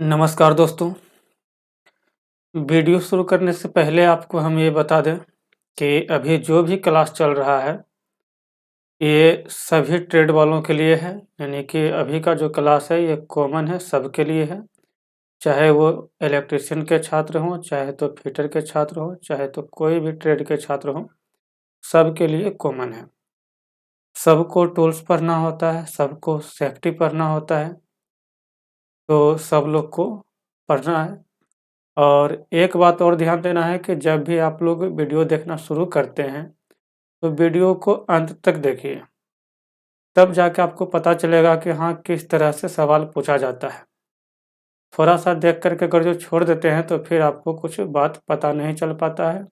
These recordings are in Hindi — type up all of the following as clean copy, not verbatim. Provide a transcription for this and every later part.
नमस्कार दोस्तों। वीडियो शुरू करने से पहले आपको हम ये बता दें कि अभी जो भी क्लास चल रहा है, ये सभी ट्रेड वालों के लिए है। यानी कि अभी का जो क्लास है ये कॉमन है, सबके लिए है। चाहे वो इलेक्ट्रीशियन के छात्र हों, चाहे तो फिटर के छात्र हों, चाहे तो कोई भी ट्रेड के छात्र हों, सबके लिए कॉमन है। सबको टूल्स पढ़ना होता है, सबको सेफ्टी पढ़ना होता है, तो सब लोग को पढ़ना है। और एक बात और ध्यान देना है कि जब भी आप लोग वीडियो देखना शुरू करते हैं, तो वीडियो को अंत तक देखिए, तब जाके आपको पता चलेगा कि हाँ, किस तरह से सवाल पूछा जाता है। थोड़ा-सा देख कर के अगर जो छोड़ देते हैं, तो फिर आपको कुछ बात पता नहीं चल पाता है।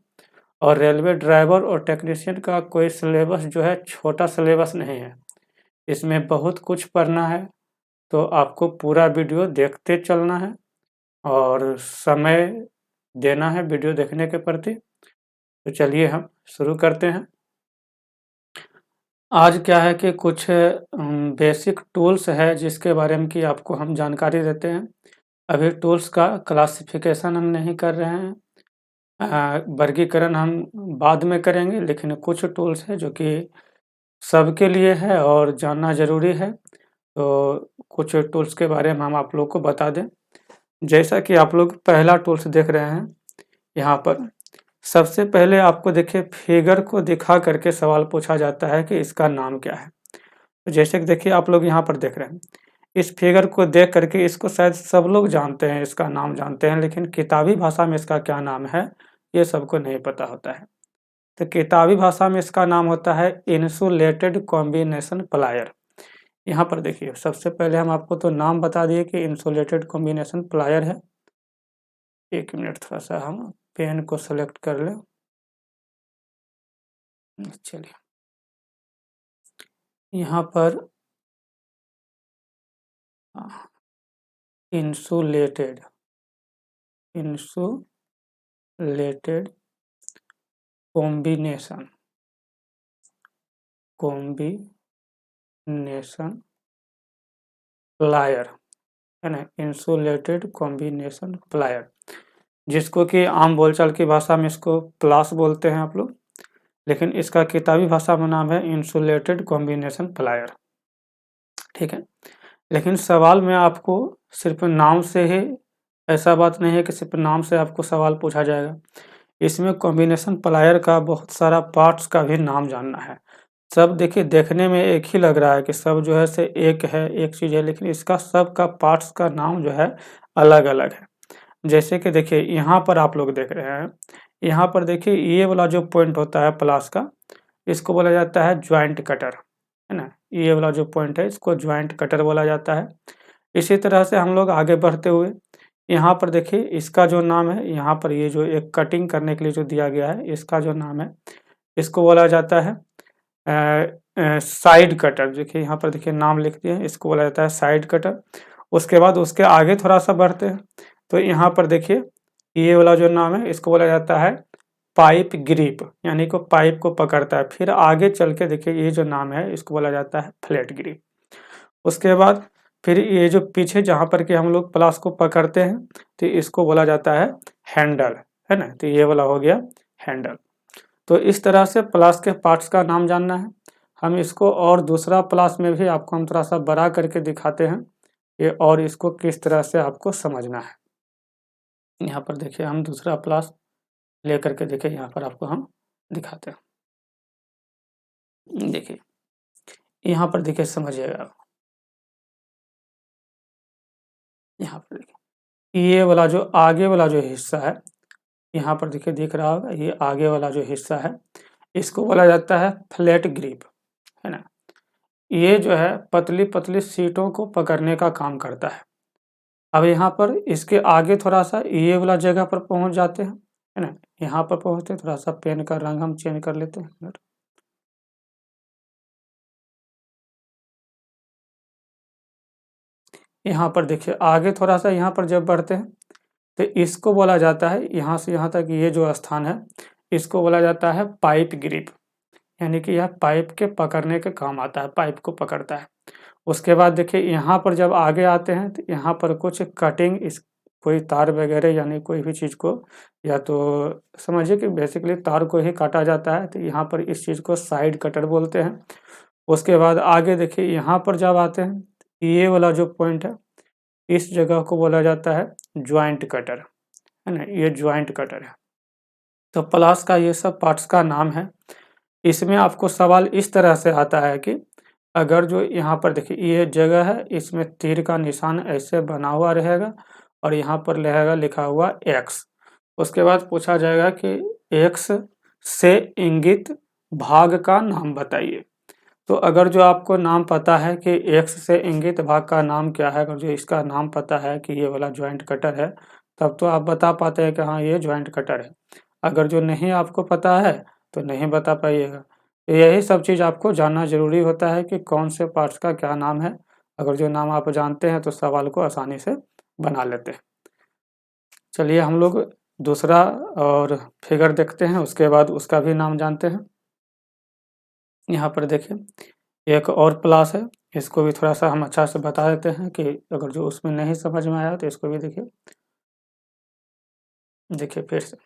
और रेलवे ड्राइवर और टेक्नीशियन का कोई सिलेबस जो है, छोटा सिलेबस नहीं है। इसमें बहुत कुछ पढ़ना है, तो आपको पूरा वीडियो देखते चलना है और समय देना है वीडियो देखने के प्रति। तो चलिए हम शुरू करते हैं। आज क्या है कि कुछ बेसिक टूल्स है जिसके बारे में कि आपको हम जानकारी देते हैं। अभी टूल्स का क्लासिफिकेशन हम नहीं कर रहे हैं, वर्गीकरण हम बाद में करेंगे, लेकिन कुछ टूल्स है जो कि सबके लिए है और जानना ज़रूरी है। तो कुछ टूल्स के बारे में हम आप लोग को बता दें। जैसा कि आप लोग पहला टूल्स देख रहे हैं, यहाँ पर सबसे पहले आपको देखिए फिगर को दिखा करके सवाल पूछा जाता है कि इसका नाम क्या है। तो जैसे कि देखिए आप लोग यहाँ पर देख रहे हैं, इस फिगर को देख करके इसको शायद सब लोग जानते हैं, इसका नाम जानते हैं, लेकिन किताबी भाषा में इसका क्या नाम है ये सबको नहीं पता होता है। तो किताबी भाषा में इसका नाम होता है इंसुलेटेड कॉम्बिनेशन प्लायर। यहाँ पर देखिए सबसे पहले हम आपको तो नाम बता दिए कि इंसुलेटेड कॉम्बिनेशन प्लायर है। एक मिनट, थोड़ा सा हम पेन को सेलेक्ट कर लें। चलिए, यहाँ पर इंसुलेटेड इंसुलेटेड कॉम्बिनेशन प्लायर है ना, इंसुलेटेड कॉम्बिनेशन प्लायर, जिसको कि आम बोलचाल की भाषा में इसको प्लास बोलते हैं आप लोग, लेकिन इसका किताबी भाषा में नाम है इंसुलेटेड कॉम्बिनेशन प्लायर। ठीक है, लेकिन सवाल में आपको सिर्फ नाम से ही, ऐसा बात नहीं है कि सिर्फ नाम से आपको सवाल पूछा जाएगा। इसमें कॉम्बिनेशन प्लायर का बहुत सारा पार्ट्स का भी नाम जानना है। सब देखिए देखने में एक ही लग रहा है कि सब जो है से एक है, एक चीज़ है, लेकिन इसका सब का पार्ट्स का नाम जो है अलग-अलग है। जैसे कि देखिए यहाँ पर आप लोग देख रहे हैं, यहाँ पर देखिए ये वाला जो पॉइंट होता है प्लस का, इसको बोला जाता है जॉइंट कटर, है ना। ये वाला जो पॉइंट है इसको जॉइंट कटर बोला जाता है। इसी तरह से हम लोग आगे बढ़ते हुए यहाँ पर देखिए इसका जो नाम है, यहाँ पर ये जो एक कटिंग करने के लिए जो दिया गया है, इसका जो नाम है इसको बोला जाता है साइड कटर। देखिए यहाँ पर देखिए नाम लिख दिए हैं, इसको बोला जाता है साइड कटर। उसके बाद उसके आगे थोड़ा सा बढ़ते हैं, तो यहाँ पर देखिए ये वाला जो नाम है इसको बोला जाता है पाइप ग्रिप, यानी को पाइप को पकड़ता है। फिर आगे चल के देखिए ये जो नाम है इसको बोला जाता है फ्लैट ग्रिप। उसके बाद फिर ये जो पीछे जहाँ पर कि हम लोग प्लास को पकड़ते हैं, तो इसको बोला जाता है हैंडल, है ना। तो ये वाला हो गया हैंडल। तो इस तरह से प्लास के पार्ट्स का नाम जानना है। हम इसको और दूसरा प्लास में भी आपको हम थोड़ा सा बड़ा करके दिखाते हैं ये, और इसको किस तरह से आपको समझना है। यहाँ पर देखिए हम दूसरा प्लास लेकर के देखिए यहाँ पर आपको हम दिखाते हैं। देखिए यहाँ पर देखिए समझिएगा, यहाँ पर देखिए ये वाला जो आगे वाला जो हिस्सा है, यहाँ पर देखिए दिख रहा होगा, ये आगे वाला जो हिस्सा है इसको बोला जाता है फ्लैट ग्रिप, है ना। ये जो है पतली पतली सीटों को पकड़ने का काम करता है। अब यहाँ पर इसके आगे थोड़ा सा ये वाला जगह पर पहुँच जाते हैं, है ना। यहाँ पर पहुँचते थोड़ा सा पेन का रंग हम चेंज कर लेते हैं। यहाँ पर देखिए आगे थोड़ा सा यहाँ पर जब बढ़ते हैं, तो इसको बोला जाता है, यहाँ से यहाँ तक ये जो स्थान है इसको बोला जाता है पाइप ग्रिप, यानी कि यह पाइप के पकड़ने के काम आता है, पाइप को पकड़ता है। उसके बाद देखिए यहाँ पर जब आगे आते हैं तो यहाँ पर कुछ कटिंग इस कोई तार वगैरह यानी कोई भी चीज़ को या तो समझिए कि बेसिकली तार को ही काटा जाता है, तो यहाँ पर इस चीज़ को साइड कटर बोलते हैं। उसके बाद आगे देखिए यहाँ पर जब आते हैं, ये वाला जो पॉइंट है, इस जगह को बोला जाता है जॉइंट कटर, है ना? ये जॉइंट कटर है। तो प्लास का ये सब पार्ट्स का नाम है। इसमें आपको सवाल इस तरह से आता है कि अगर जो यहाँ पर देखिए ये जगह है, इसमें तीर का निशान ऐसे बना हुआ रहेगा और यहाँ पर रहेगा लिखा हुआ एक्स। उसके बाद पूछा जाएगा कि एक्स से इंगित भाग का नाम बताइए। तो अगर जो आपको नाम पता है कि एक्स से इंगित भाग का नाम क्या है, अगर जो इसका नाम पता है कि ये वाला जॉइंट कटर है, तब तो आप बता पाते हैं कि हाँ ये जॉइंट कटर है। अगर जो नहीं आपको पता है तो नहीं बता पाइएगा। तो यही सब चीज़ आपको जानना ज़रूरी होता है कि कौन से पार्ट्स का क्या नाम है। अगर जो नाम आप जानते हैं तो सवाल को आसानी से बना लेते हैं। चलिए हम लोग दूसरा और फिगर देखते हैं, उसके बाद उसका भी नाम जानते हैं। यहाँ पर देखिए एक और प्लास है, इसको भी थोड़ा सा हम अच्छा से बता देते हैं कि अगर जो उसमें नहीं समझ में आया तो इसको भी देखिए। देखिए फिर से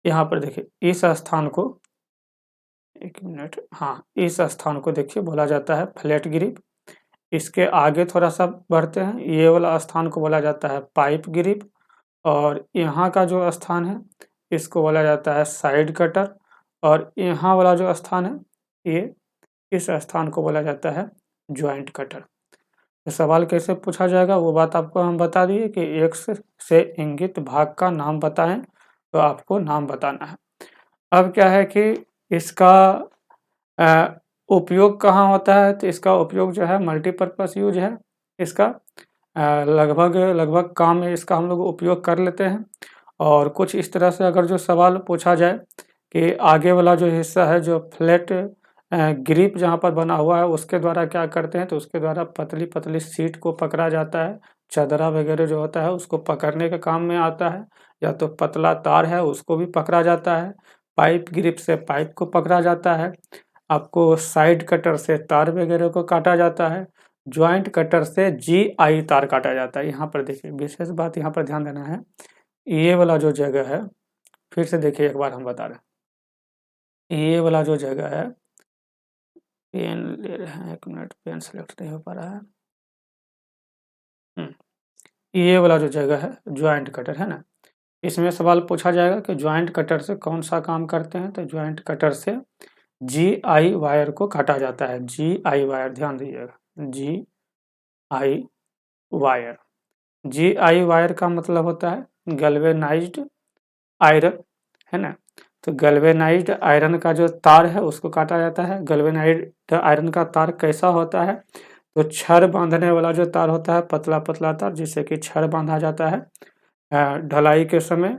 यहाँ पर देखिए इस स्थान को, एक मिनट, हाँ इस स्थान को देखिए बोला जाता है फ्लैट ग्रिप। इसके आगे थोड़ा सा बढ़ते हैं, ये वाला स्थान को बोला जाता है पाइप ग्रिप और यहाँ का जो स्थान है इसको बोला जाता है साइड कटर और यहाँ वाला जो स्थान है ये इस स्थान को बोला जाता है जॉइंट कटर। तो सवाल कैसे पूछा जाएगा वो बात आपको हम बता दिए कि एक्स से इंगित भाग का नाम बताएं, तो आपको नाम बताना है। अब क्या है कि इसका उपयोग कहाँ होता है, तो इसका उपयोग जो है मल्टीपर्पज़ यूज है इसका। लगभग लगभग काम में इसका हम लोग उपयोग कर लेते हैं। और कुछ इस तरह से अगर जो सवाल पूछा जाए कि आगे वाला जो हिस्सा है जो फ्लैट ग्रिप जहाँ पर बना हुआ है उसके द्वारा क्या करते हैं, तो उसके द्वारा पतली पतली सीट को पकड़ा जाता है। चदरा वगैरह जो होता है उसको पकड़ने के काम में आता है, या तो पतला तार है उसको भी पकड़ा जाता है। पाइप ग्रिप से पाइप को पकड़ा जाता है। आपको साइड कटर से तार वगैरह को काटा जाता है। जॉइंट कटर से GI तार काटा जाता है। यहाँ पर देखिए विशेष बात यहाँ पर ध्यान देना है, ये वाला जो जगह है, फिर से देखिए एक बार हम बता रहे हैं, ये वाला जो जगह है, पेन ले रहे हैं, एक मिनट, पेन सेलेक्ट नहीं हो पा रहा है। ये वाला जो जगह है जॉइंट कटर है ना, इसमें सवाल पूछा जाएगा कि जॉइंट कटर से कौन सा काम करते हैं, तो जॉइंट कटर से GI वायर को काटा जाता है। GI वायर ध्यान दीजिएगा, GI वायर। GI वायर का मतलब होता है गैल्वेनाइज्ड आयरन, है ना। तो गैल्वेनाइज्ड आयरन का जो तार है उसको काटा जाता है। गैल्वेनाइज्ड आयरन का तार कैसा होता है, तो छड़ बांधने वाला जो तार होता है, पतला पतला तार जिससे कि छड़ बांधा जाता है। ढलाई के समय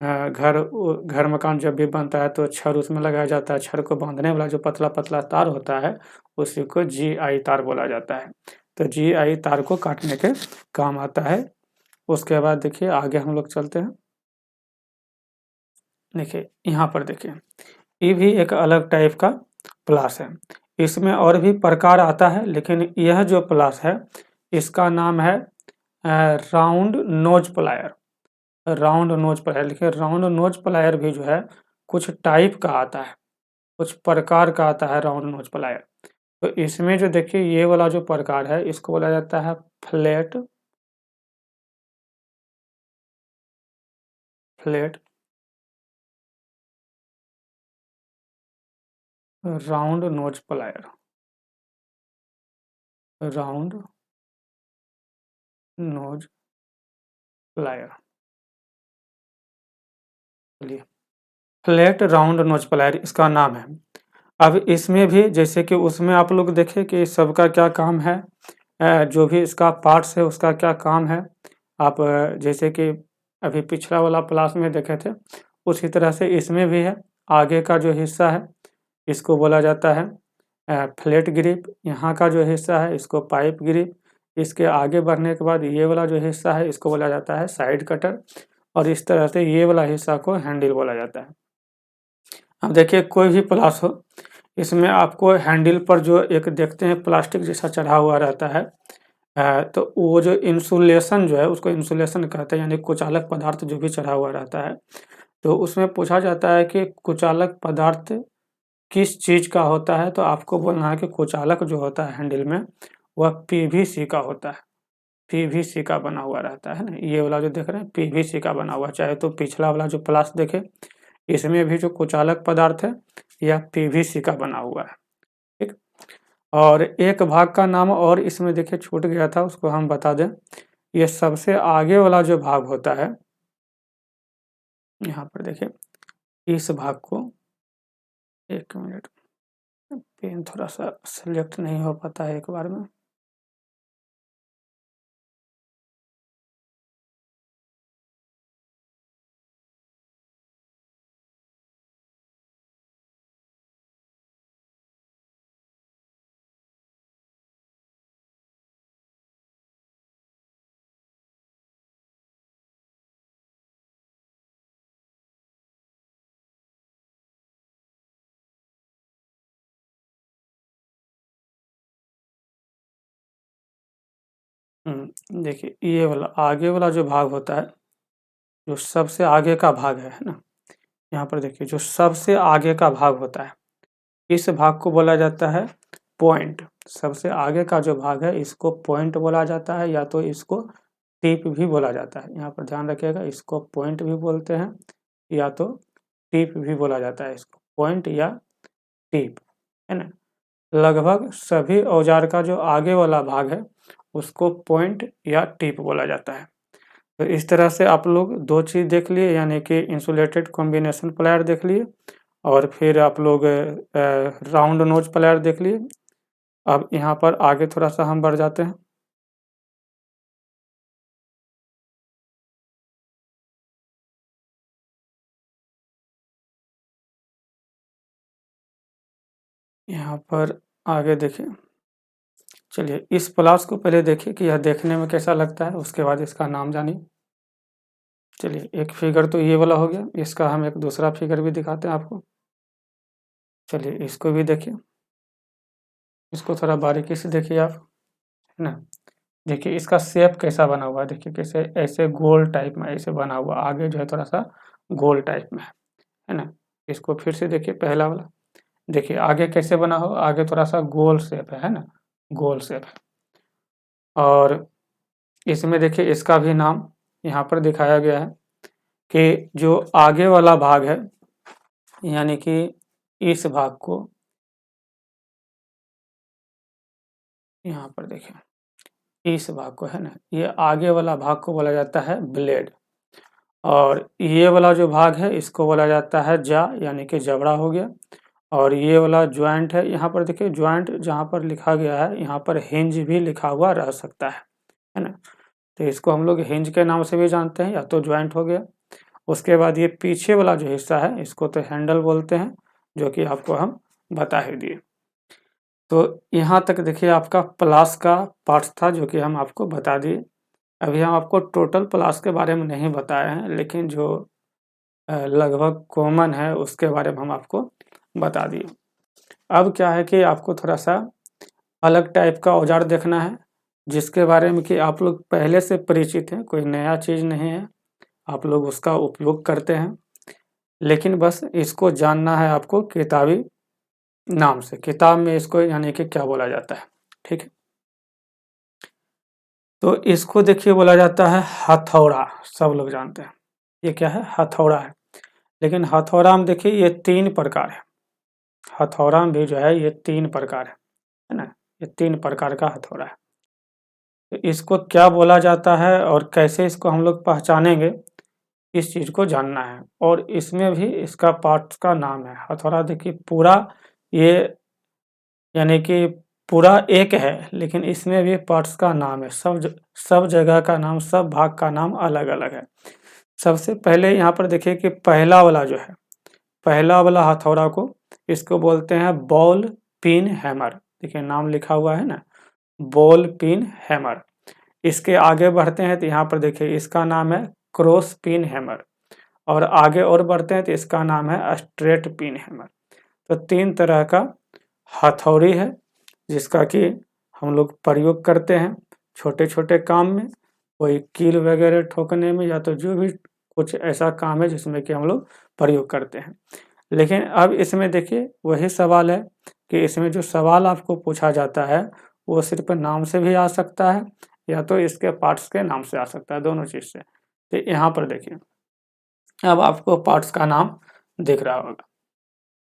घर मकान जब भी बनता है तो छड़ उसमें लगाया जाता है। छड़ को बांधने वाला जो पतला पतला तार होता है उसी को GI तार बोला जाता है। तो GI तार को काटने के काम आता है। उसके बाद देखिए आगे हम लोग चलते हैं। देखिए यहाँ पर देखिए ये भी एक अलग टाइप का प्लास है। इसमें और भी प्रकार आता है, लेकिन यह जो प्लास है इसका नाम है round knows plier. Round knows plier लिखे। राउंड नोज प्लायर भी जो है कुछ टाइप का आता है, कुछ प्रकार का आता है राउंड नोज प्लायर। तो इसमें जो देखिए ये वाला जो प्रकार है इसको बोला जाता है flat round knows plier. Round knows plier, चलिए फ्लैट राउंड नोज प्लायर इसका नाम है। अब इसमें भी जैसे कि उसमें आप लोग देखें कि सबका क्या काम है, जो भी इसका पार्ट्स है उसका क्या काम है। आप जैसे कि अभी पिछला वाला क्लास में देखे थे उसी तरह से इसमें भी है। आगे का जो हिस्सा है इसको बोला जाता है फ्लैट ग्रिप। यहाँ का जो हिस्सा है इसको पाइप ग्रिप। इसके आगे बढ़ने के बाद ये वाला जो हिस्सा है इसको बोला जाता है साइड कटर, और इस तरह से ये वाला हिस्सा को हैंडल बोला जाता है। अब देखिए कोई भी प्लास हो, इसमें आपको हैंडल पर जो एक देखते हैं प्लास्टिक जैसा चढ़ा हुआ रहता है, तो वो जो इंसुलेशन जो है उसको इंसुलेशन कहते हैं, यानी कुचालक पदार्थ जो भी चढ़ा हुआ रहता है। तो उसमें पूछा जाता है कि कुचालक पदार्थ किस चीज़ का होता है, तो आपको बोलना है कि कुचालक जो होता है हैंडल में वह पीवीसी का होता है, पीवीसी का बना हुआ रहता है ना। ये वाला जो देख रहे हैं पीवीसी का बना हुआ, चाहे तो पिछला वाला जो प्लास देखे इसमें भी जो कुचालक पदार्थ है यह पीवीसी का बना हुआ है, ठीक। और एक भाग का नाम और इसमें देखिए छूट गया था, उसको हम बता दें। ये सबसे आगे वाला जो भाग होता है, यहाँ पर देखिए इस भाग को, एक मिनट, पेन थोड़ा सा सिलेक्ट नहीं हो पाता है एक बार में। देखिए ये वाला आगे वाला जो भाग होता है, जो सबसे आगे का भाग है ना, यहाँ पर देखिए जो सबसे आगे का भाग होता है इस भाग को बोला जाता है पॉइंट। सबसे आगे का जो भाग है इसको पॉइंट बोला जाता है, या तो इसको टिप भी बोला जाता है। यहाँ पर ध्यान रखिएगा, इसको पॉइंट भी बोलते हैं या तो टिप भी बोला जाता है, इसको पॉइंट या टिप, है ना। लगभग सभी औजार का जो आगे वाला भाग है उसको पॉइंट या टिप बोला जाता है। तो इस तरह से आप लोग दो चीज़ देख लिए, यानी कि इंसुलेटेड कॉम्बिनेशन प्लायर देख लिए और फिर आप लोग राउंड नोज प्लायर देख लिए। अब यहाँ पर आगे थोड़ा सा हम बढ़ जाते हैं। यहाँ पर आगे देखिए, चलिए इस प्लास को पहले देखिए कि यह देखने में कैसा लगता है, उसके बाद इसका नाम जानिए। चलिए एक फिगर तो ये वाला हो गया, इसका हम एक दूसरा फिगर भी दिखाते हैं आपको। चलिए इसको भी देखिए, इसको थोड़ा बारीकी से देखिए आप, है ना। देखिए इसका शेप कैसा बना हुआ है, देखिए कैसे ऐसे गोल टाइप में ऐसे बना हुआ, आगे जो है थोड़ा सा गोल टाइप में है ना। इसको फिर से देखिए पहला वाला, देखिए आगे कैसे बना हो, आगे थोड़ा सा गोल शेप है ना, गोल शेप है। और इसमें देखिए इसका भी नाम यहाँ पर दिखाया गया है कि जो आगे वाला भाग है, यानी कि इस भाग को, यहाँ पर देखिए इस भाग को, है ना, ये आगे वाला भाग को बोला जाता है ब्लेड। और ये वाला जो भाग है इसको बोला जाता है जा, यानी कि जबड़ा हो गया। और ये वाला ज्वाइंट है, यहाँ पर देखिए ज्वाइंट जहाँ पर लिखा गया है यहाँ पर हिंज भी लिखा हुआ रह सकता है ना। तो इसको हम लोग हिंज के नाम से भी जानते हैं, या तो ज्वाइंट हो गया। उसके बाद ये पीछे वाला जो हिस्सा है इसको तो हैंडल बोलते हैं, जो कि आपको हम बता ही दिए। तो यहाँ तक देखिए आपका प्लास का पार्ट्स था जो कि हम आपको बता दिए। अभी हम आपको टोटल प्लास के बारे में नहीं बताए हैं, लेकिन जो लगभग कॉमन है उसके बारे में हम आपको बता दिए। अब क्या है कि आपको थोड़ा सा अलग टाइप का औजार देखना है, जिसके बारे में कि आप लोग पहले से परिचित हैं, कोई नया चीज़ नहीं है, आप लोग उसका उपयोग करते हैं। लेकिन बस इसको जानना है आपको किताबी नाम से, किताब में इसको यानी कि क्या बोला जाता है, ठीक है। तो इसको देखिए बोला जाता है हथौड़ा, सब लोग जानते हैं ये क्या है, हथौड़ा है। लेकिन हथौड़ा में देखिए ये 3 प्रकार है, हथौड़ा में भी जो है ये 3 प्रकार है ना, ये 3 प्रकार का हथौड़ा है। तो इसको क्या बोला जाता है और कैसे इसको हम लोग पहचानेंगे, इस चीज़ को जानना है। और इसमें भी इसका पार्ट्स का नाम है। हथौड़ा देखिए पूरा ये, यानी कि पूरा एक है, लेकिन इसमें भी पार्ट्स का नाम है, सब जगह का नाम, सब भाग का नाम अलग अलग है। सबसे पहले यहाँ पर देखिए कि पहला वाला जो है, पहला वाला हथौड़ा को इसको बोलते हैं बॉल पिन हैमर। देखिए नाम लिखा हुआ है ना, बॉल पिन हैमर। इसके आगे बढ़ते हैं तो यहाँ पर देखिए इसका नाम है क्रॉस पिन हैमर। और आगे और बढ़ते हैं तो इसका नाम है स्ट्रेट पिन हैमर। तो 3 तरह का हथौड़ी है, जिसका कि हम लोग प्रयोग करते हैं छोटे-छोटे काम में, कोई कील वगैरह ठोकने में, या तो जो भी कुछ ऐसा काम है जिसमें कि हम लोग प्रयोग करते हैं। लेकिन अब इसमें देखिए वही सवाल है कि इसमें जो सवाल आपको पूछा जाता है, वो सिर्फ़ नाम से भी आ सकता है, या तो इसके पार्ट्स के नाम से आ सकता है, दोनों चीज़ से। तो यहाँ पर देखिए, अब आपको पार्ट्स का नाम दिख रहा होगा।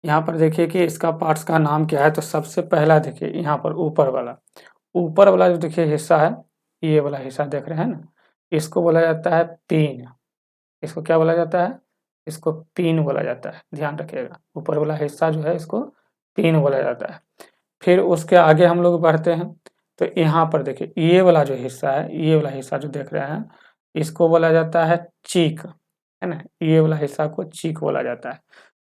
यहाँ पर देखिए कि इसका पार्ट्स का नाम क्या है, तो सबसे पहला देखिए यहाँ पर ऊपर वाला जो देखिए हिस्सा है, ये वाला हिस्सा देख रहे हैं ना, इसको बोला जाता है पिन। इसको क्या बोला जाता है? इसको पिन बोला जाता है, ध्यान रखिएगा। ऊपर वाला हिस्सा जो है इसको पिन बोला जाता है। फिर उसके आगे हम लोग बढ़ते हैं, तो यहाँ पर देखिए ये वाला जो हिस्सा है, ये वाला हिस्सा जो देख रहे हैं, इसको बोला जाता है चीक, है ना? ये वाला हिस्सा को चीक बोला जाता है।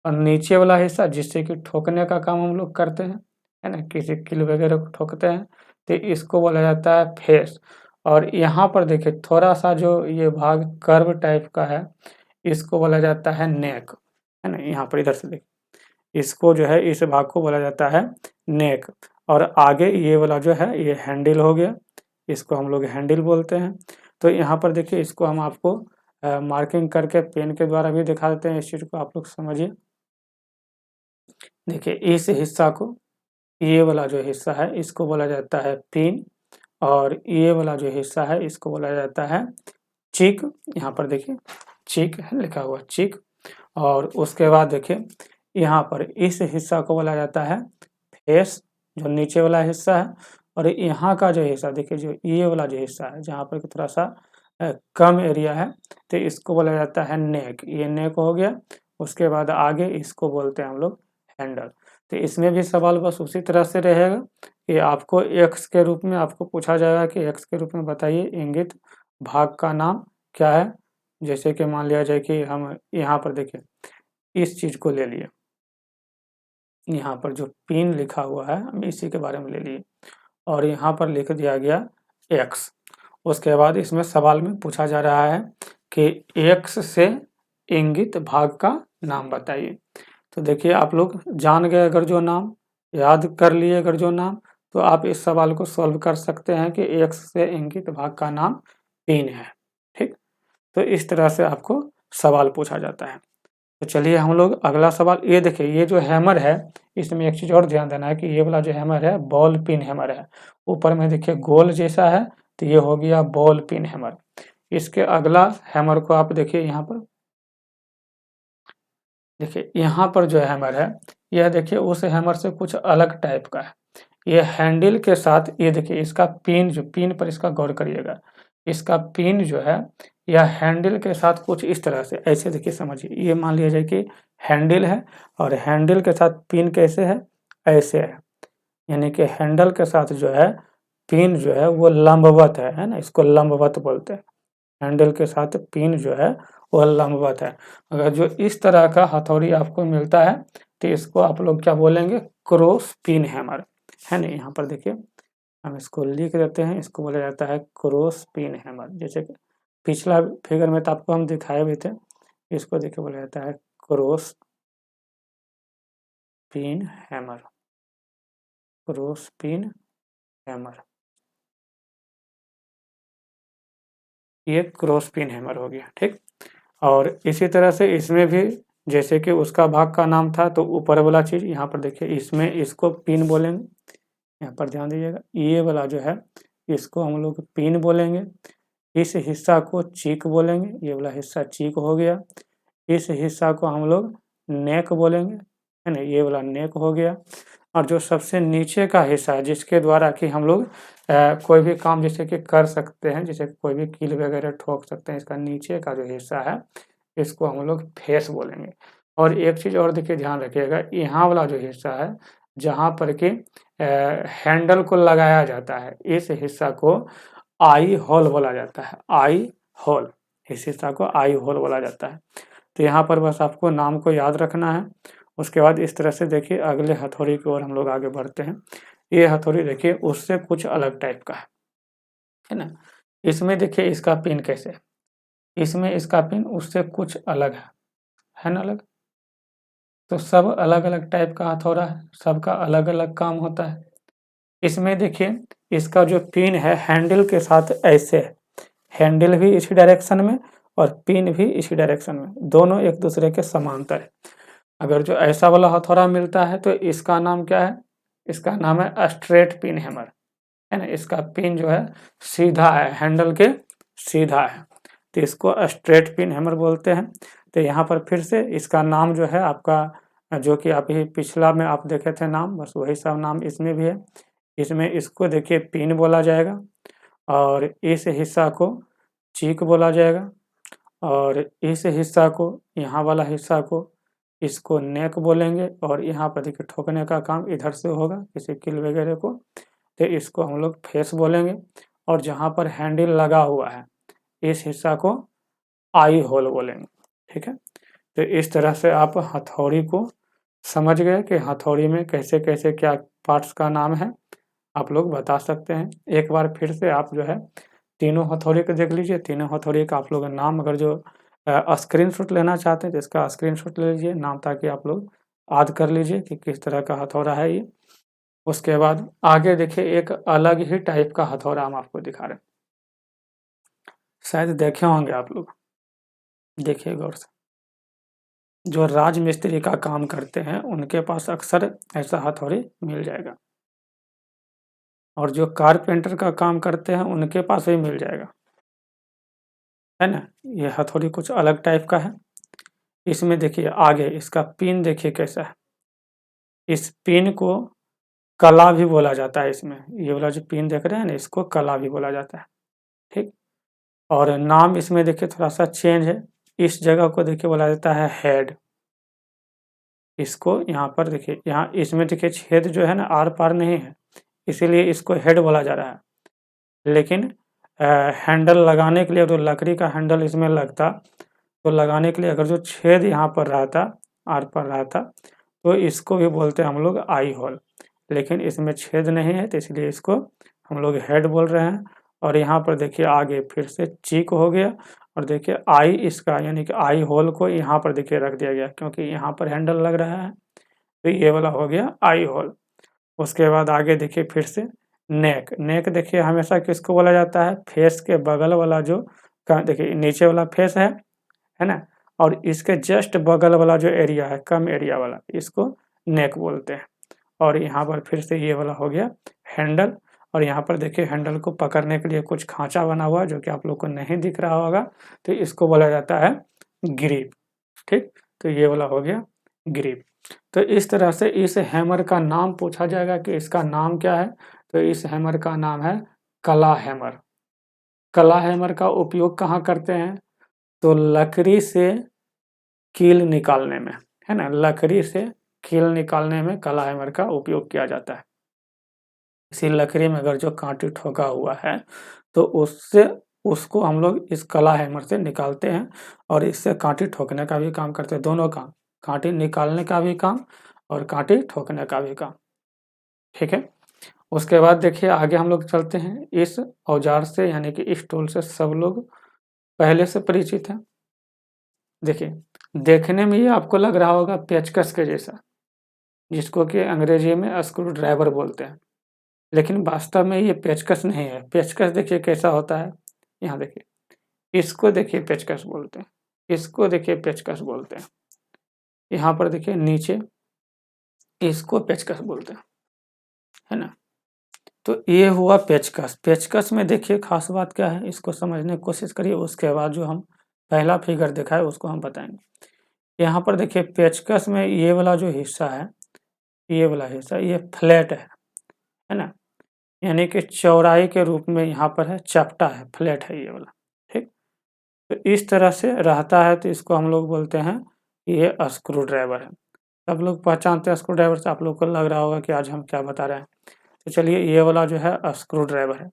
और नीचे वाला हिस्सा जिससे कि ठोकने का काम हम लोग करते हैं, है ना? किसी कील वगैरह को ठोकते हैं, तो इसको बोला जाता है फेस। और यहाँ पर देखिए थोड़ा-सा जो ये भाग कर्व टाइप का है, इसको बोला जाता है नेक, है ना? यहाँ पर इधर से देखिए, इसको जो है इस भाग को बोला जाता है नेक। और आगे ये वाला जो है ये हैंडल हो गया, इसको हम लोग हैंडल बोलते हैं। तो यहाँ पर देखिए इसको हम आपको मार्किंग करके पेन के द्वारा भी दिखा देते हैं, इस चीज़ को आप लोग समझिए। देखिए इस हिस्सा को, ये वाला जो हिस्सा है इसको बोला जाता है पिन, और ये वाला जो हिस्सा है इसको बोला जाता है चीक। यहाँ पर देखिए चीक है लिखा हुआ, चीक। और उसके बाद देखिए यहाँ पर इस हिस्सा को बोला जाता है फेस, जो नीचे वाला हिस्सा है। और यहाँ का जो हिस्सा देखिए, जो ये वाला जो हिस्सा है जहाँ पर थोड़ा सा कम एरिया है, तो इसको बोला जाता है नेक। ये नेक हो गया। उसके बाद आगे इसको बोलते हैं हम लोग हैंडल। तो इसमें भी सवाल बस उसी तरह से रहेगा कि आपको एक्स के रूप में आपको पूछा जाएगा कि एक्स के रूप में बताइए इंगित भाग का नाम क्या है। जैसे कि मान लिया जाए कि हम यहाँ पर देखिए इस चीज़ को ले लिए, यहाँ पर जो पिन लिखा हुआ है हम इसी के बारे में ले लिए, और यहाँ पर लिख दिया गया एक्स। उसके बाद इसमें सवाल में पूछा जा रहा है कि एक्स से इंगित भाग का नाम बताइए। तो देखिए आप लोग जान गए अगर जो नाम, याद कर लिए अगर जो नाम, तो आप इस सवाल को सॉल्व कर सकते हैं कि एक्स से इंगित भाग का नाम पिन है। ठीक, तो इस तरह से आपको सवाल पूछा जाता है। तो चलिए हम लोग अगला सवाल, ये देखिए ये जो हैमर है, इसमें एक चीज़ और ध्यान देना है कि ये वाला जो हैमर है बॉल पिन हैमर है। ऊपर में देखिए गोल जैसा है, तो ये हो गया बॉल पिन हैमर। इसके अगला हैमर को आप देखिए यहाँ पर, देखिए यहाँ पर जो हैमर है, यह देखिए उस हैमर से कुछ अलग टाइप का है। ये हैंडल के साथ, ये देखिए इसका पिन, जो पिन पर इसका गौर करिएगा, इसका पिन जो है यह हैंडल के साथ कुछ इस तरह से, ऐसे देखिए समझिए, ये मान लिया जाए कि हैंडल है और हैंडल के साथ पिन कैसे है, ऐसे है। यानी कि हैंडल के साथ जो है पिन जो है वो लंबवत है ना, इसको लंबवत बोलते हैं। हैंडल के साथ पिन जो है वह लंबवत है। अगर जो इस तरह का हथौड़ी आपको मिलता है, तो इसको आप लोग क्या बोलेंगे, क्रॉस पिन हैमर, है ना। यहाँ पर देखिए हम इसको लिख देते हैं, इसको बोला जाता है क्रॉस पिन हैमर। जैसे कि पिछला फिगर में तो आपको हम दिखाए भी थे, इसको देखिए बोला जाता है cross pin hammer, cross pin hammer. ये क्रॉस पिन हैमर हो गया, ठीक। और इसी तरह से इसमें भी जैसे कि उसका भाग का नाम था, तो ऊपर वाला चीज़ यहाँ पर देखिए, इसमें इसको पिन बोलेंगे। यहाँ पर ध्यान दीजिएगा, ये वाला जो है इसको हम लोग पिन बोलेंगे। इस हिस्सा को चीक बोलेंगे, ये वाला हिस्सा चीक हो गया। इस हिस्सा को हम लोग नेक बोलेंगे, है ना, ये वाला नेक हो गया। और जो सबसे नीचे का हिस्सा है जिसके द्वारा कि हम लोग कोई भी काम जैसे कि कर सकते हैं, जैसे कोई भी कील वगैरह ठोक सकते हैं, इसका नीचे का जो हिस्सा है इसको हम लोग फेस बोलेंगे। और एक चीज़ और देखिए ध्यान रखिएगा, यहाँ वाला जो हिस्सा है जहाँ पर कि हैंडल को लगाया जाता है, इस हिस्सा को आई होल बोला जाता है, आई होल। इस हिस्सा को आई होल बोला जाता है। तो यहाँ पर बस आपको नाम को याद रखना है। उसके बाद इस तरह से देखिए अगले हथौड़ी की ओर हम लोग आगे बढ़ते हैं। ये हथौड़ी देखिए उससे कुछ अलग टाइप का है ना। इसमें देखिए इसका पिन कैसे है, इसमें इसका पिन उससे कुछ अलग है ना, अलग। तो सब अलग-अलग टाइप का हथौड़ा है, सबका अलग-अलग काम होता है। इसमें देखिए इसका जो पिन है हैंडल के साथ ऐसे है, हैंडल भी इसी डायरेक्शन में और पिन भी इसी डायरेक्शन में, दोनों एक दूसरे के समांतर है। अगर जो ऐसा वाला हथौड़ा मिलता है तो इसका नाम क्या है? इसका नाम है स्ट्रेट पिन हैमर, है ना? इसका पिन जो है सीधा है, हैंडल के सीधा है, तो इसको स्ट्रेट पिन हैमर बोलते हैं। तो यहाँ पर फिर से इसका नाम जो है आपका जो कि अभी पिछला में आप देखे थे नाम, बस वही सब नाम इसमें भी है। इसमें इसको देखिए पिन बोला जाएगा और इस हिस्सा को चीक बोला जाएगा और इस हिस्सा को, यहाँ वाला हिस्सा को, इसको नेक बोलेंगे और यहाँ पर देखिए ठोकने का काम इधर से होगा किसी कील वगैरह को, तो इसको हम लोग फेस बोलेंगे और जहाँ पर हैंडल लगा हुआ है इस हिस्सा को आई होल बोलेंगे, ठीक है। तो इस तरह से आप हथौड़ी को समझ गए कि हथौड़ी में कैसे कैसे क्या पार्ट्स का नाम है, आप लोग बता सकते हैं। एक बार फिर से आप जो है तीनों हथौड़ी को देख लीजिए, तीनों हथौड़ी का आप लोग नाम अगर जो स्क्रीनशॉट लेना चाहते हैं तो इसका स्क्रीनशॉट ले लीजिए नाम, ताकि आप लोग याद कर लीजिए कि किस तरह का हथौड़ा है ये। उसके बाद आगे देखिए एक अलग ही टाइप का हथौड़ा हम आपको दिखा रहे हैं, शायद देखे होंगे आप लोग, देखिए गौर से। जो राजमिस्त्री का काम करते हैं उनके पास अक्सर ऐसा हथौड़ी मिल जाएगा और जो कारपेंटर का काम करते हैं उनके पास भी मिल जाएगा, है ना। ये हथौड़ी कुछ अलग टाइप का है। इसमें देखिए आगे इसका पिन देखिए कैसा है, इस पिन को कला भी बोला जाता है। इसमें ये वाला जो पिन देख रहे हैं ना, इसको कला भी बोला जाता है, ठीक। और नाम इसमें देखिए थोड़ा सा चेंज है, इस जगह को देखिए बोला जाता है हेड। इसको यहाँ पर देखिए, यहाँ इसमें देखिए छेद जो है ना आर पार नहीं है, इसीलिए इसको हेड बोला जा रहा है। लेकिन हैंडल लगाने के लिए, तो लकड़ी का हैंडल इसमें लगता, तो लगाने के लिए अगर जो छेद यहाँ पर रहता, आर पर रहता, तो इसको भी बोलते हैं हम लोग आई होल। लेकिन इसमें छेद नहीं है तो इसलिए इसको हम लोग हेड बोल रहे हैं। और यहाँ पर देखिए आगे फिर से चीक हो गया और देखिए आई इसका यानी कि आई होल को यहाँ पर देखिए रख दिया गया, क्योंकि यहाँ पर हैंडल लग रहा है, तो ये वाला हो गया आई होल। उसके बाद आगे देखिए फिर से नेक। नेक देखिए हमेशा किसको बोला जाता है? फेस के बगल वाला जो देखिए नीचे वाला फेस है ना, और इसके जस्ट बगल वाला जो एरिया है, कम एरिया वाला, इसको नेक बोलते हैं। और यहाँ पर फिर से ये वाला हो गया हैंडल, और यहाँ पर देखिए हैंडल को पकड़ने के लिए कुछ खांचा बना हुआ है जो कि आप लोग को नहीं दिख रहा होगा, तो इसको बोला जाता है ग्रिप, ठीक। तो ये वाला हो गया ग्रिप। तो इस तरह से इस हैमर का नाम पूछा जाएगा कि इसका नाम क्या है, तो इस हैमर का नाम है कला हैमर। कला हैमर का उपयोग कहाँ करते हैं? तो लकड़ी से कील निकालने में, है ना, लकड़ी से कील निकालने में कला हैमर का उपयोग किया जाता है। इसी लकड़ी में अगर जो कांटी ठोका हुआ है तो उससे उसको हम लोग इस कला हैमर से निकालते हैं और इससे कांटी ठोकने का भी काम करते हैं, दोनों काम, कांटी निकालने का भी काम और कांटी ठोकने का भी काम, ठीक है। उसके बाद देखिए आगे हम लोग चलते हैं। इस औजार से यानी कि इस टूल से सब लोग पहले से परिचित हैं। देखिए देखने में ये आपको लग रहा होगा पेचकस के जैसा, जिसको कि अंग्रेजी में स्क्रू ड्राइवर बोलते हैं, लेकिन वास्तव में ये पेचकस नहीं है। पेचकस देखिए कैसा होता है, यहाँ देखिए, इसको देखिए पेचकस बोलते हैं, इसको देखिए पेचकस बोलते हैं, यहाँ पर देखिए नीचे इसको पेचकस बोलते हैं, है ना। तो ये हुआ पेचकस। पेचकस में देखिए खास बात क्या है, इसको समझने की कोशिश करिए, उसके बाद जो हम पहला फिगर देखा है उसको हम बताएंगे। यहाँ पर देखिए पेचकस में ये वाला जो हिस्सा है, ये वाला हिस्सा, ये फ्लैट है ना, यानी कि चौड़ाई के रूप में यहाँ पर है, चपटा है, फ्लैट है ये वाला, ठीक। तो इस तरह से रहता है, तो इसको हम लोग बोलते हैं ये स्क्रू ड्राइवर है। सब लोग पहचानते हैं स्क्रू ड्राइवर से, आप लोग को लग रहा होगा कि आज हम क्या बता रहे हैं। तो चलिए ये वाला जो है स्क्रू ड्राइवर है।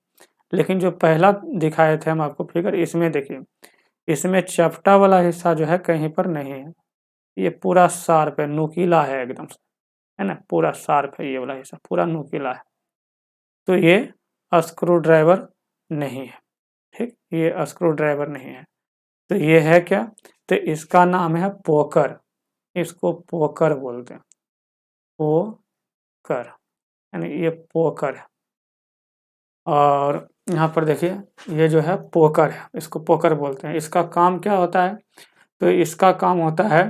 लेकिन जो पहला दिखाए थे हम आपको फिगर, इसमें देखिए, इसमें चपटा वाला हिस्सा जो है कहीं पर नहीं है, ये पूरा शार्प है, नुकीला है एकदम से, है ना, पूरा शार्प है, ये वाला हिस्सा पूरा नुकीला है, तो ये स्क्रू ड्राइवर नहीं है, ठीक, ये स्क्रू ड्राइवर नहीं है। तो ये है क्या? तो इसका नाम है पोकर, इसको पोकर बोलते हैं, पोकर, यानी ये पोकर है। और यहाँ पर देखिए ये जो है पोकर है, इसको पोकर बोलते हैं। इसका काम क्या होता है? तो इसका काम होता है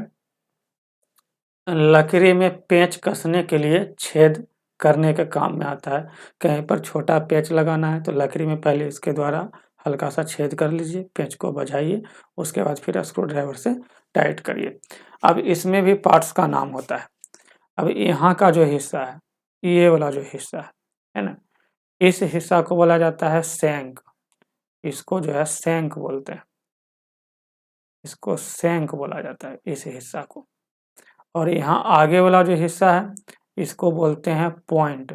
लकड़ी में पेंच कसने के लिए छेद करने के काम में आता है। कहीं पर छोटा पेंच लगाना है तो लकड़ी में पहले इसके द्वारा हल्का सा छेद कर लीजिए, पेंच को बजाइए, उसके बाद फिर स्क्रू ड्राइवर से टाइट करिए। अब इसमें भी पार्ट्स का नाम होता है। अब यहाँ का जो हिस्सा है, ये वाला जो हिस्सा है ना, इस हिस्सा को बोला जाता है शैंक। इसको जो है शैंक बोलते हैं, इसको शैंक बोला जाता है इस हिस्सा को। और यहाँ आगे वाला जो हिस्सा है इसको बोलते हैं पॉइंट।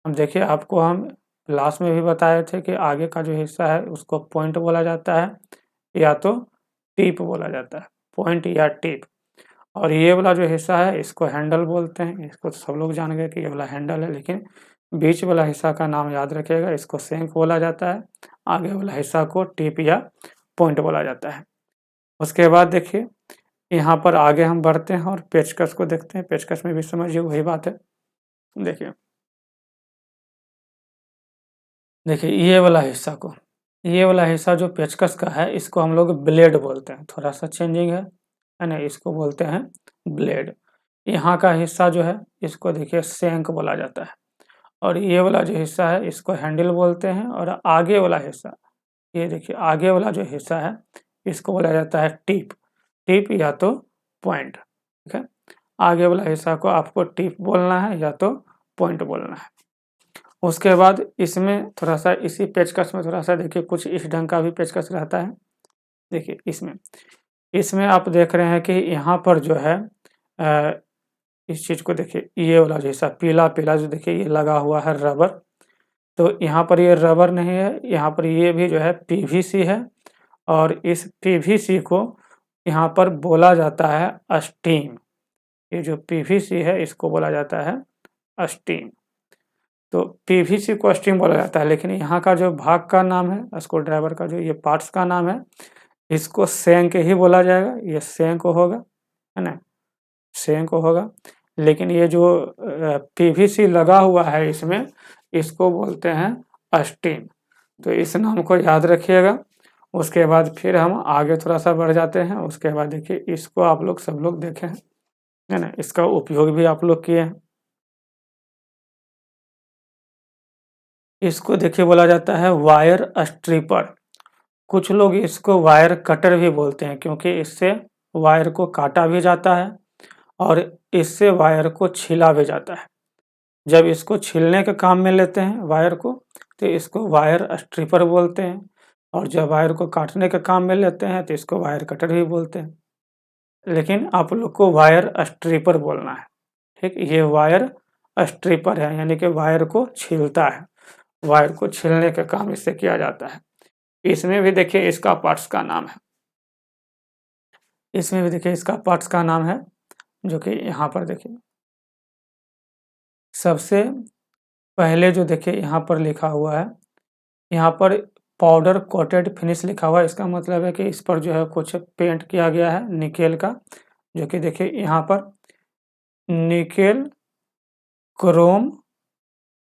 हम देखिए आपको हम क्लास में भी बताए थे कि आगे का जो हिस्सा है उसको पॉइंट बोला जाता है या तो टिप बोला जाता है, पॉइंट या टिप। और ये वाला जो हिस्सा है इसको हैंडल बोलते हैं। इसको तो सब लोग जान गए कि ये वाला हैंडल है, लेकिन बीच वाला हिस्सा का नाम याद रखिएगा, इसको शैंक बोला जाता है। आगे वाला हिस्सा को टिप या पॉइंट बोला जाता है। उसके बाद देखिए यहाँ पर आगे हम बढ़ते हैं और पेचकस को देखते हैं। पेचकस में भी समझिए वही बात है। देखिए देखिए ये वाला हिस्सा जो पेचकस का है इसको हम लोग ब्लेड बोलते हैं। थोड़ा सा चेंजिंग है ना, इसको बोलते हैं ब्लेड। यहाँ का हिस्सा जो है इसको देखिए शैंक बोला जाता है। और ये वाला जो हिस्सा है इसको हैंडल बोलते हैं। और आगे वाला हिस्सा, ये देखिए आगे वाला जो हिस्सा है इसको बोला जाता है टिप, टिप या तो पॉइंट। ठीक है, आगे वाला हिस्सा को आपको टिप बोलना है या तो पॉइंट बोलना है। उसके बाद इसमें थोड़ा सा इसी पेचकस में थोड़ा सा देखिए कुछ इस ढंग का भी पेचकस रहता है। देखिए इसमें आप देख रहे हैं कि यहाँ पर जो है इस चीज़ को देखिए, ये वाला जो हिस्सा पीला पीला जो देखिए ये लगा हुआ है रबर, तो यहाँ पर ये रबर नहीं है, यहाँ पर ये भी जो है पीवीसी है। और इस पीवीसी को यहाँ पर बोला जाता है स्टीम। ये जो पीवीसी है इसको बोला जाता है स्टीम। तो पीवीसी को स्टीम बोला जाता है, लेकिन यहाँ का जो भाग का नाम है, स्क्रू ड्राइवर का जो ये पार्ट्स का नाम है, इसको शैंक ही बोला जाएगा। ये शैंक होगा, है ना, शैंक होगा। लेकिन ये जो पीवीसी लगा हुआ है इसमें, इसको बोलते हैं स्टीम। तो इस नाम को याद रखिएगा। उसके बाद फिर हम आगे थोड़ा सा बढ़ जाते हैं। उसके बाद देखिए इसको आप लोग सब लोग देखे हैं, है ना, इसका उपयोग भी आप लोग किए हैं। इसको देखिए बोला जाता है वायर स्ट्रिपर। कुछ लोग इसको वायर कटर भी बोलते हैं, क्योंकि इससे वायर को काटा भी जाता है और इससे वायर को छीला भी जाता है। जब इसको छीलने के काम में लेते हैं वायर को, तो इसको वायर स्ट्रिपर बोलते हैं। और जब वायर को काटने के काम में लेते हैं तो इसको वायर कटर भी बोलते हैं। लेकिन आप लोग को वायर स्ट्रिपर बोलना है। ठीक, ये वायर स्ट्रिपर है, यानी कि वायर को छीलता है। वायर को छीलने का काम इससे किया जाता है। इसमें भी देखिए इसका पार्ट्स का नाम है, इसमें भी देखिए इसका पार्ट्स का नाम है, जो कि यहाँ पर देखिए सबसे पहले जो देखिए यहाँ पर लिखा हुआ है, यहाँ पर पाउडर कोटेड फिनिश लिखा हुआ है। इसका मतलब है कि इस पर जो है कुछ पेंट किया गया है निकेल का, जो कि देखिए यहाँ पर निकेल क्रोम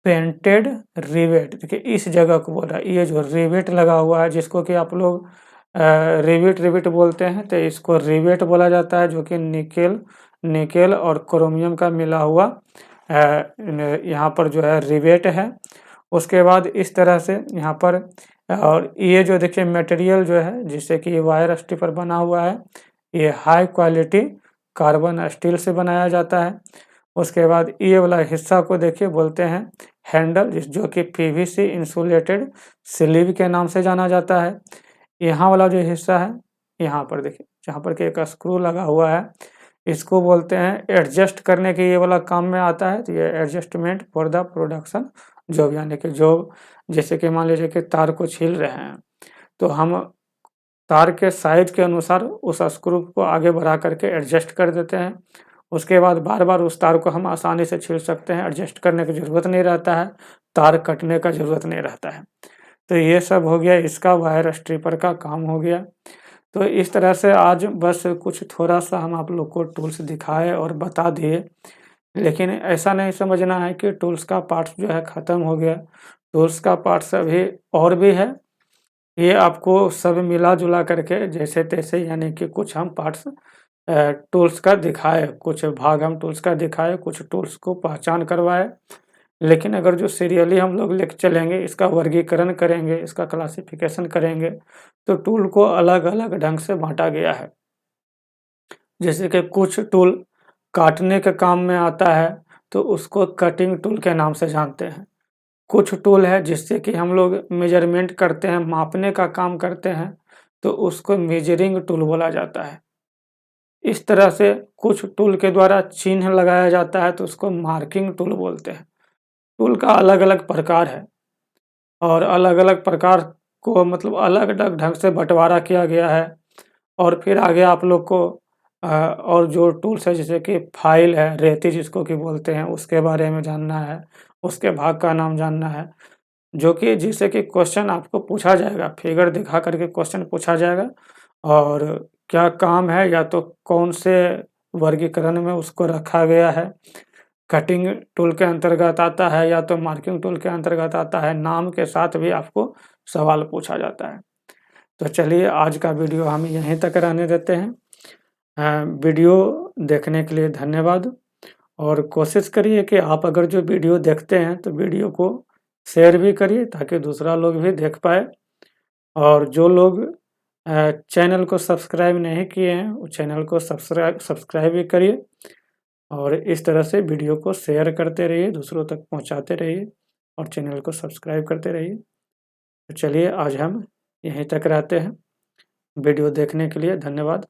पेंटेड रिवेट। देखिए इस जगह को बोल रहा है, ये जो रिवेट लगा हुआ है जिसको कि आप लोग रिवेट बोलते हैं, तो इसको रिवेट बोला जाता है, जो कि निकेल और क्रोमियम का मिला हुआ यहाँ पर जो है रिवेट है। उसके बाद इस तरह से यहाँ पर, और ये जो देखिए मटेरियल जो है जिससे कि ये वायर स्ट्रिपर बना हुआ है, ये हाई क्वालिटी कार्बन स्टील से बनाया जाता है। उसके बाद ये वाला हिस्सा को देखिए बोलते हैं हैंडल, जो कि पीवीसी इंसुलेटेड स्लीव के नाम से जाना जाता है। यहाँ वाला जो हिस्सा है, यहाँ पर देखिए जहाँ पर कि एक स्क्रू लगा हुआ है, इसको बोलते हैं एडजस्ट करने के, ये वाला काम में आता है। तो ये adjustment for the production job, यानी कि जो जैसे कि मान लीजिए कि तार को छील रहे हैं, तो हम तार के साइज के अनुसार उस स्क्रू को आगे बढ़ा करके एडजस्ट कर देते हैं। उसके बाद बार बार उस तार को हम आसानी से छील सकते हैं, एडजस्ट करने की ज़रूरत नहीं रहता है, तार कटने का ज़रूरत नहीं रहता है। तो ये सब हो गया, इसका वायर स्ट्रिपर का काम हो गया। तो इस तरह से आज बस कुछ थोड़ा-सा हम आप लोग को टूल्स दिखाए और बता दिए। लेकिन ऐसा नहीं समझना है कि टूल्स का पार्ट्स जो है ख़त्म हो गया। टूल्स का पार्ट्स अभी और भी है। ये आपको सब मिला-जुला करके जैसे-तैसे यानी कि कुछ हम पार्ट्स टूल्स का दिखाए, कुछ भाग हम टूल्स का दिखाए, कुछ टूल्स को पहचान करवाए। लेकिन अगर जो सीरियली हम लोग लेके चलेंगे, इसका वर्गीकरण करेंगे, इसका क्लासिफ़िकेशन करेंगे, तो टूल को अलग-अलग ढंग से बाँटा गया है। जैसे कि कुछ टूल काटने के काम में आता है, तो उसको कटिंग टूल के नाम से जानते हैं। कुछ टूल है जिससे कि हम लोग मेज़रमेंट करते हैं, मापने का काम करते हैं, तो उसको मेजरिंग टूल बोला जाता है। इस तरह से कुछ टूल के द्वारा चिन्ह लगाया जाता है, तो उसको मार्किंग टूल बोलते हैं। टूल का अलग-अलग प्रकार है और अलग-अलग प्रकार को मतलब अलग-अलग ढंग से बँटवारा किया गया है। और फिर आगे आप लोग को और जो टूल्स है जैसे कि फाइल है, रेती जिसको कि बोलते हैं, उसके बारे में जानना है, उसके भाग का नाम जानना है, जो कि जिससे कि क्वेश्चन आपको पूछा जाएगा, फिगर दिखा कर के क्वेश्चन पूछा जाएगा और क्या काम है या तो कौन से वर्गीकरण में उसको रखा गया है। कटिंग टूल के अंतर्गत आता है या तो मार्किंग टूल के अंतर्गत आता है, नाम के साथ भी आपको सवाल पूछा जाता है। तो चलिए आज का वीडियो हम यहीं तक रहने देते हैं। वीडियो देखने के लिए धन्यवाद और कोशिश करिए कि आप अगर जो वीडियो देखते हैं तो वीडियो को शेयर भी करिए ताकि दूसरा लोग भी देख पाए और जो लोग चैनल को सब्सक्राइब नहीं किए हैं वो चैनल को सब्सक्राइब भी करिए और इस तरह से वीडियो को शेयर करते रहिए, दूसरों तक पहुंचाते रहिए और चैनल को सब्सक्राइब करते रहिए। तो चलिए आज हम यहीं तक रहते हैं। वीडियो देखने के लिए धन्यवाद।